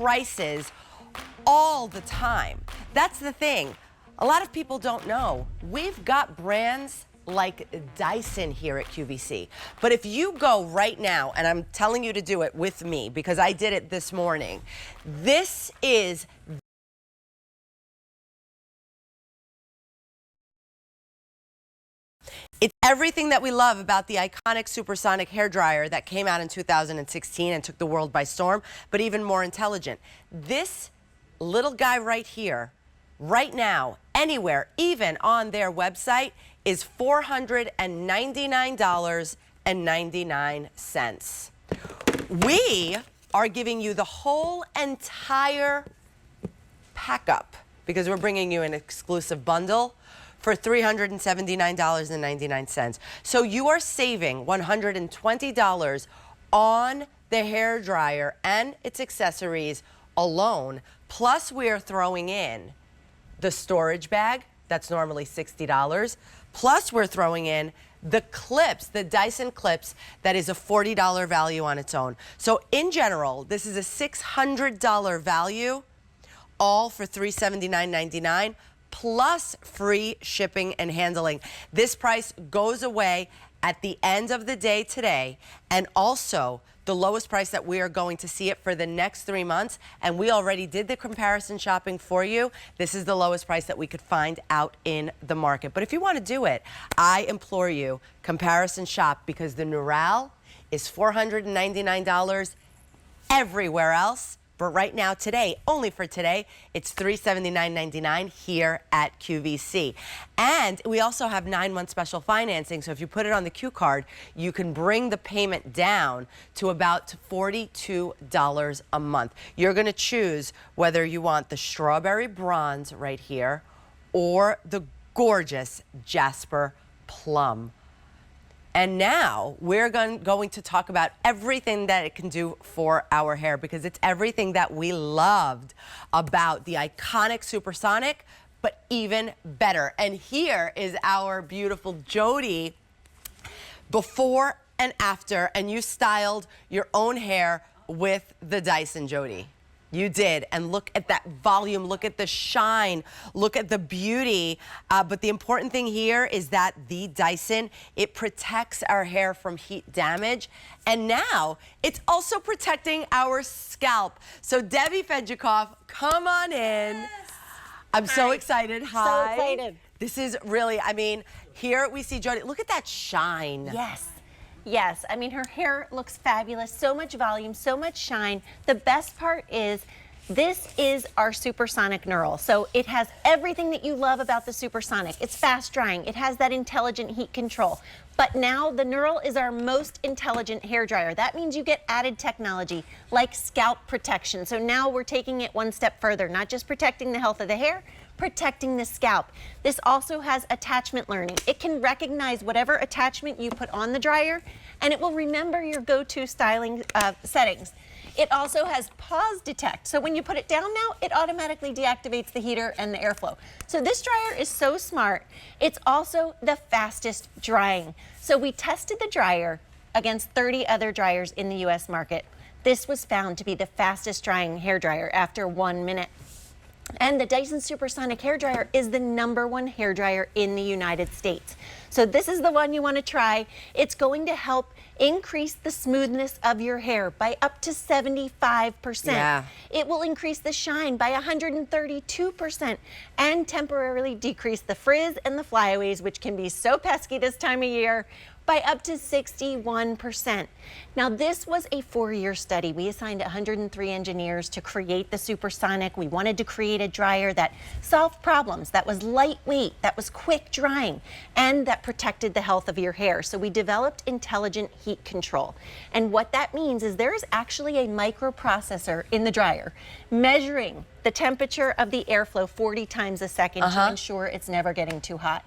prices all the time. That's the thing. A lot of people don't know. We've got brands like Dyson here at QVC. But if you go right now, and I'm telling you to do it with me because I did it this morning, this is it's everything that we love about the iconic supersonic hairdryer that came out in 2016 and took the world by storm, but even more intelligent. This little guy right here, right now, anywhere, even on their website, is $499.99. We are giving you the whole entire pack-up because we're bringing you an exclusive bundle for $379.99. So you are saving $120 on the hairdryer and its accessories alone. Plus, we are throwing in the storage bag, that's normally $60. Plus, we're throwing in the clips, the Dyson clips, that is a $40 value on its own. So in general, this is a $600 value, all for $379.99. plus free shipping and handling. This price goes away at the end of the day today, and also the lowest price that we are going to see it for the next 3 months, and we already did the comparison shopping for you. This is the lowest price that we could find out in the market. But if you want to do it, I implore you, comparison shop, because the Nural is $499 everywhere else. But right now, today, only for today, it's $379.99 here at QVC. And we also have 9-month special financing. So if you put it on the Q card, you can bring the payment down to about $42 a month. You're going to choose whether you want the strawberry bronze right here or the gorgeous Jasper plum. And now we're going to talk about everything that it can do for our hair, because it's everything that we loved about the iconic Supersonic, but even better. And here is our beautiful Jody before and after, and you styled your own hair with the Dyson, Jody. You did, and look at that volume, look at the shine, look at the beauty. But the important thing here is that the Dyson, it protects our hair from heat damage. And now it's also protecting our scalp. So Debbie Fedjikoff, come on in. Yes. I'm so excited. Hi. So excited. This is really, I mean, here we see Jody. Look at that shine. Yes. Yes, I mean, her hair looks fabulous, so much volume, so much shine. The best part is this is our Supersonic Nural. So it has everything that you love about the Supersonic. It's fast drying. It has that intelligent heat control. But now the Nural is our most intelligent hair dryer. That means you get added technology like scalp protection. So now we're taking it one step further, not just protecting the health of the hair, protecting the scalp. This also has attachment learning. It can recognize whatever attachment you put on the dryer, and it will remember your go-to styling settings. It also has pause detect. So when you put it down now, it automatically deactivates the heater and the airflow. So this dryer is so smart. It's also the fastest drying. So we tested the dryer against 30 other dryers in the US market. This was found to be the fastest drying hair dryer after 1 minute. And the Dyson Supersonic hairdryer is the #1 hairdryer in the United States. So this is the one you want to try. It's going to help increase the smoothness of your hair by up to 75%. Yeah. It will increase the shine by 132% and temporarily decrease the frizz and the flyaways, which can be so pesky this time of year, by up to 61%. Now, this was a 4-year study. We assigned 103 engineers to create the Supersonic. We wanted to create a dryer that solved problems, that was lightweight, that was quick drying, and that protected the health of your hair. So we developed intelligent heat control. And what that means is there's actually a microprocessor in the dryer measuring the temperature of the airflow 40 times a second to ensure it's never getting too hot.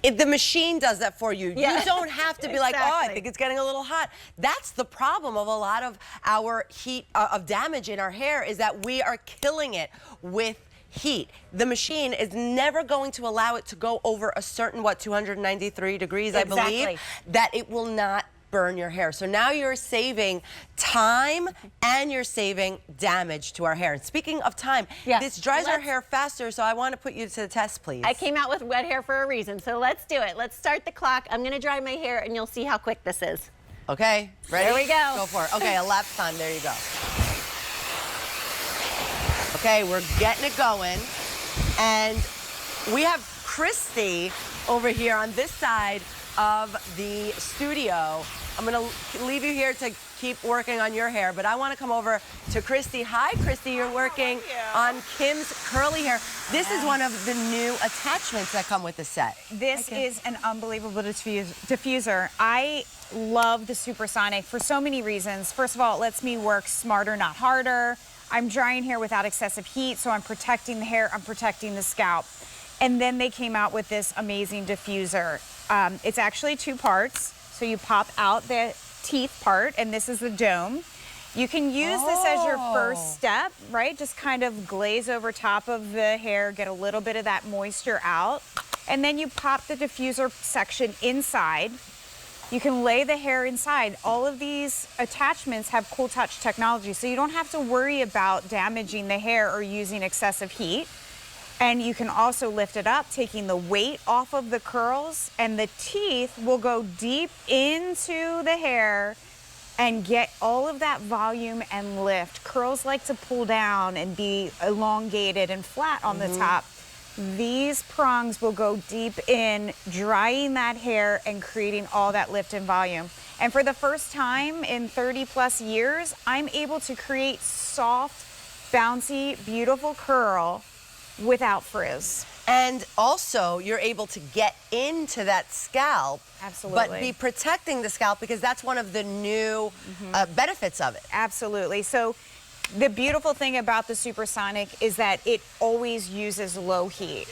If the machine does that for you. Yeah. You don't have to be like, oh, I think it's getting a little hot. That's the problem of a lot of our heat of damage in our hair, is that we are killing it with heat. The machine is never going to allow it to go over a certain, 293 degrees, I believe, that it will not burn your hair. So now you're saving time and you're saving damage to our hair. And speaking of time, this dries our hair faster, so I want to put you to the test, please. I came out with wet hair for a reason, so let's do it. Let's start the clock. I'm going to dry my hair, and you'll see how quick this is. Okay, ready? There we go. Go for it. Okay, elapsed time. There you go. Okay, we're getting it going. And we have Christy over here on this side of the studio. I'm going to leave you here to keep working on your hair, but I want to come over to Christy. Hi, Christy. You're working on Kim's curly hair. This is one of the new attachments that come with the set. This is an unbelievable diffuser. I love the Supersonic for so many reasons. First of all, it lets me work smarter, not harder. I'm drying hair without excessive heat, so I'm protecting the hair, I'm protecting the scalp. And then they came out with this amazing diffuser. It's actually 2 parts. So you pop out the teeth part, and this is the dome. You can use this as your first step, right? Just kind of glaze over top of the hair, get a little bit of that moisture out. And then you pop the diffuser section inside. You can lay the hair inside. All of these attachments have cool touch technology, so you don't have to worry about damaging the hair or using excessive heat. And you can also lift it up, taking the weight off of the curls, and the teeth will go deep into the hair and get all of that volume and lift. Curls like to pull down and be elongated and flat on the top. These prongs will go deep in, drying that hair and creating all that lift and volume. And for the first time in 30+ years, I'm able to create soft, bouncy, beautiful curl without frizz. And also, you're able to get into that scalp, but be protecting the scalp, because that's one of the new benefits of it. Absolutely. So the beautiful thing about the Supersonic is that it always uses low heat,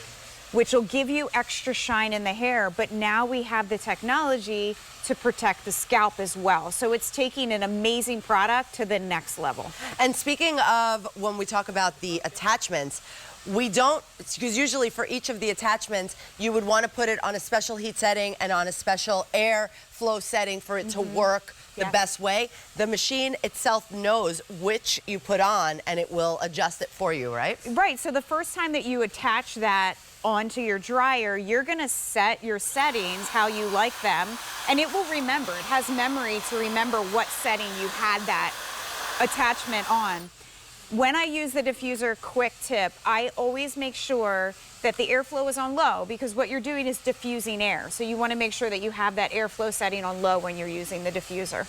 which will give you extra shine in the hair, but now we have the technology to protect the scalp as well. So it's taking an amazing product to the next level. And speaking of, when we talk about the attachments, we don't, because usually for each of the attachments, you would want to put it on a special heat setting and on a special air flow setting for it to work the best way. The machine itself knows which you put on, and it will adjust it for you, right? Right, so the first time that you attach that onto your dryer, you're gonna set your settings how you like them, and it will remember. It has memory to remember what setting you had that attachment on. When I use the diffuser quick tip, I always make sure that the airflow is on low, because what you're doing is diffusing air. So you want to make sure that you have that airflow setting on low when you're using the diffuser.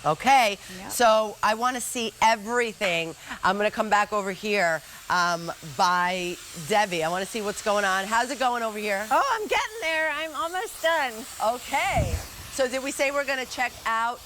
Okay, so I want to see everything. I'm going to come back over here by Debbie. I want to see what's going on. How's it going over here? Oh, I'm getting there. I'm almost done. Okay, so did we say we're going to check out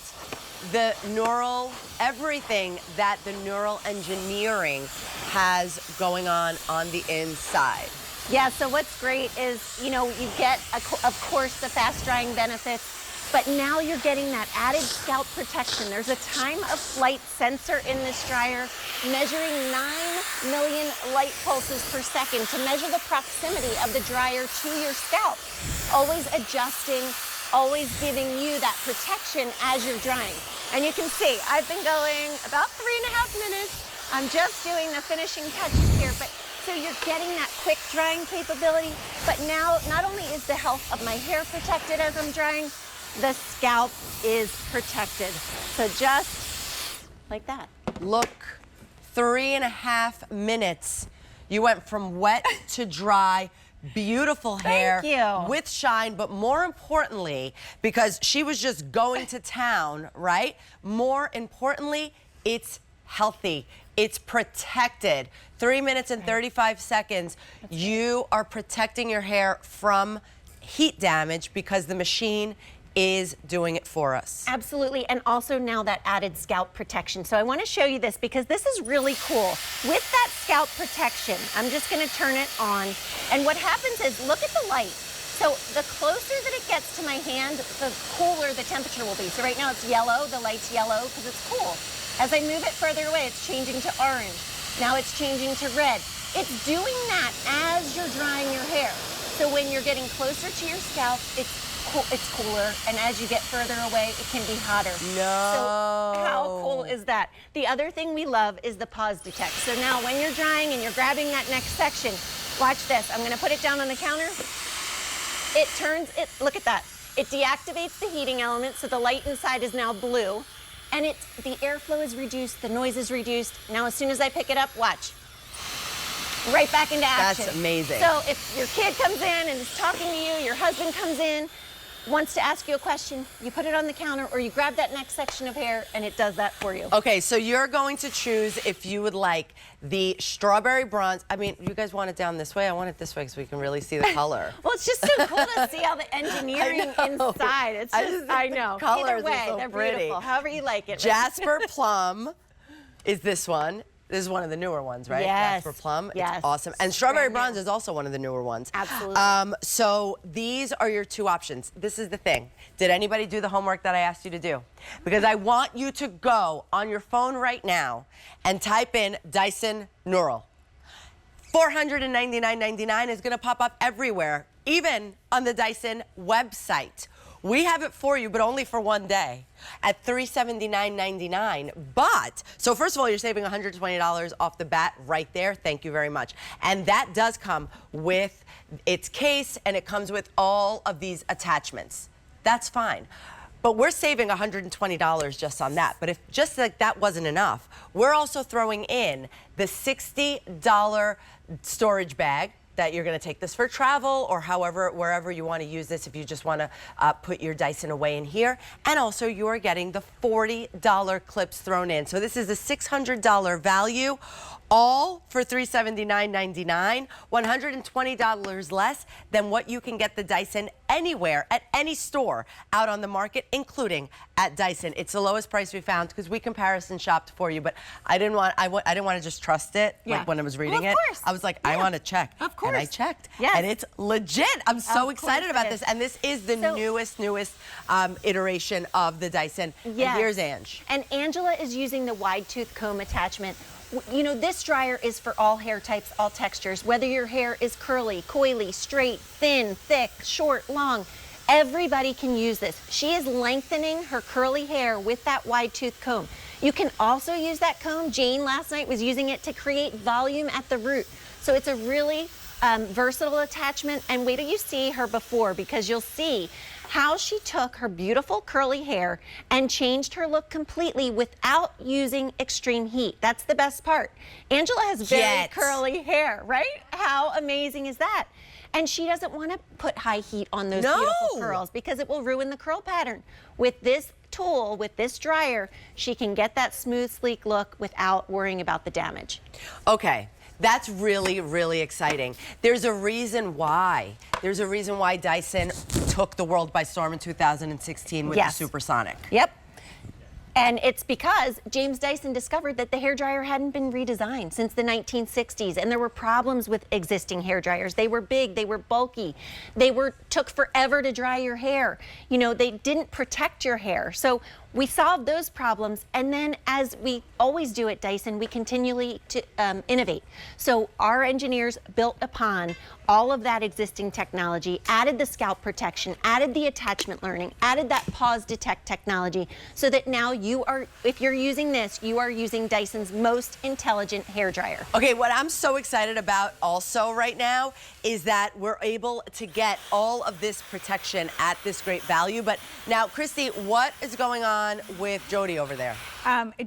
the Nural, everything that the Nural engineering has going on the inside? Yeah, so what's great is, you know, you get, of course, the fast drying benefits, but now you're getting that added scalp protection. There's a time of flight sensor in this dryer measuring 9 million light pulses per second to measure the proximity of the dryer to your scalp. Always adjusting, always giving you that protection as you're drying. And you can see, I've been going about 3.5 minutes. I'm just doing the finishing touches here, but so you're getting that quick drying capability, but now not only is the health of my hair protected as I'm drying, the scalp is protected. So just like that. Look, 3.5 minutes. You went from wet to dry. Beautiful hair with shine, but more importantly, because she was just going to town, right? More importantly, it's healthy. It's protected. 3 minutes and 35 seconds. You are protecting your hair from heat damage because the machine is doing it for us. Absolutely, and also now that added scalp protection. So I want to show you this because this is really cool. With that scalp protection, I'm just going to turn it on, and what happens is, look at the light. So the closer that it gets to my hand, the cooler the temperature will be. So right now it's yellow, the light's yellow because it's cool. As I move it further away, it's changing to orange. Now it's changing to red. It's doing that as you're drying your hair. So when you're getting closer to your scalp, it's it's cooler, and as you get further away, it can be hotter. No. So how cool is that? The other thing we love is the pause detect. So now when you're drying and you're grabbing that next section, watch this. I'm gonna put it down on the counter. It turns it, look at that. It deactivates the heating element, so the light inside is now blue, and the airflow is reduced, the noise is reduced. Now as soon as I pick it up, watch. Right back into action. That's amazing. So if your kid comes in and is talking to you, your husband comes in, wants to ask you a question, you put it on the counter or you grab that next section of hair and it does that for you. Okay, so you're going to choose if you would like the strawberry bronze. I mean, you guys want it down this way? I want it this way because we can really see the color. Well, it's just so cool to see all the engineering inside. It's just, I know. Colors Either way, are so they're pretty. beautiful. However you like it. Jasper Plum is this one. This is one of the newer ones, right? Yes. Jasper Plum. Yes. It's awesome. And Strawberry Brand new. Bronze is also one of the newer ones. Absolutely. So these are your two options. This is the thing. Did anybody do the homework that I asked you to do? Because I want you to go on your phone right now and type in Dyson Nural. $499.99 is going to pop up everywhere, even on the Dyson website. We have it for you, but only for one day at $379.99. But, so first of all, you're saving $120 off the bat right there. Thank you very much. And that does come with its case, and it comes with all of these attachments. That's fine. But we're saving $120 just on that. But if just like that wasn't enough, we're also throwing in the $60 storage bag that you're going to take this for travel or however, wherever you want to use this if you just want to put your Dyson away in here. And also you are getting the $40 clips thrown in. So this is a $600 value, all for $379.99, $120 less than what you can get the Dyson anywhere at any store out on the market, including at Dyson. It's the lowest price we found because we comparison shopped for you, but I didn't want to just trust it like when I was reading it. Course. I was like, I want to check. Of course. And I checked. Yes. And it's legit. I'm so excited about this. And this is the newest iteration of the Dyson. Yes. And here's Ange. And Angela is using the wide tooth comb attachment. You know, this dryer is for all hair types, all textures, whether your hair is curly, coily, straight, thin, thick, short, long. Everybody can use this. She is lengthening her curly hair with that wide tooth comb. You can also use that comb. Jane last night was using it to create volume at the root. So it's a really versatile attachment. And wait till you see her before, because you'll see how she took her beautiful curly hair and changed her look completely without using extreme heat. That's the best part. Angela has very curly hair, right? How amazing is that? And she doesn't want to put high heat on those beautiful curls because it will ruin the curl pattern. With this tool, with this dryer, she can get that smooth, sleek look without worrying about the damage. Okay. That's really, really exciting. There's a reason why. There's a reason why Dyson took the world by storm in 2016 with the Supersonic. Yep. And it's because James Dyson discovered that the hairdryer hadn't been redesigned since the 1960s, and there were problems with existing hairdryers. They were big, they were bulky, took forever to dry your hair. You know, they didn't protect your hair. So we solved those problems, and then as we always do at Dyson, we continually innovate. So our engineers built upon all of that existing technology, added the scalp protection, added the attachment learning, added that pause detect technology, so that now you are, if you're using this, you are using Dyson's most intelligent hairdryer. Okay, what I'm so excited about also right now is that we're able to get all of this protection at this great value. But now, Christy, what is going on with Jody over there?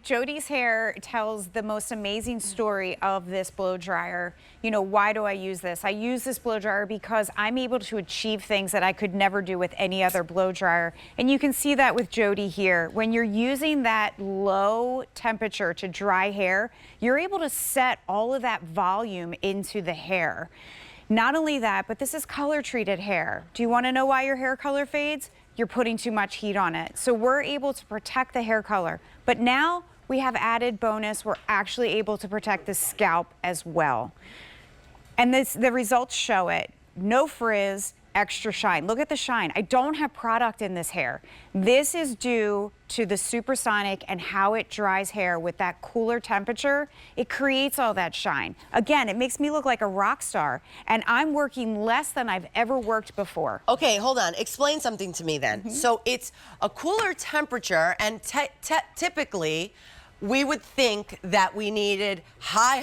Jody's hair tells the most amazing story of this blow dryer. You know, why do I use this? I use this blow dryer because I'm able to achieve things that I could never do with any other blow dryer. And you can see that with Jody here. When you're using that low temperature to dry hair, you're able to set all of that volume into the hair. Not only that, but this is color treated hair. Do you want to know why your hair color fades? You're putting too much heat on it. So we're able to protect the hair color. But now we have added bonus. We're actually able to protect the scalp as well. And the results show it. No frizz, extra shine. Look at the shine. I don't have product in this hair. This is due to the Supersonic and how it dries hair with that cooler temperature. It creates all that shine. Again, it makes me look like a rock star, and I'm working less than I've ever worked before. Okay, hold on. Explain something to me then. So it's a cooler temperature, and typically we would think that we needed high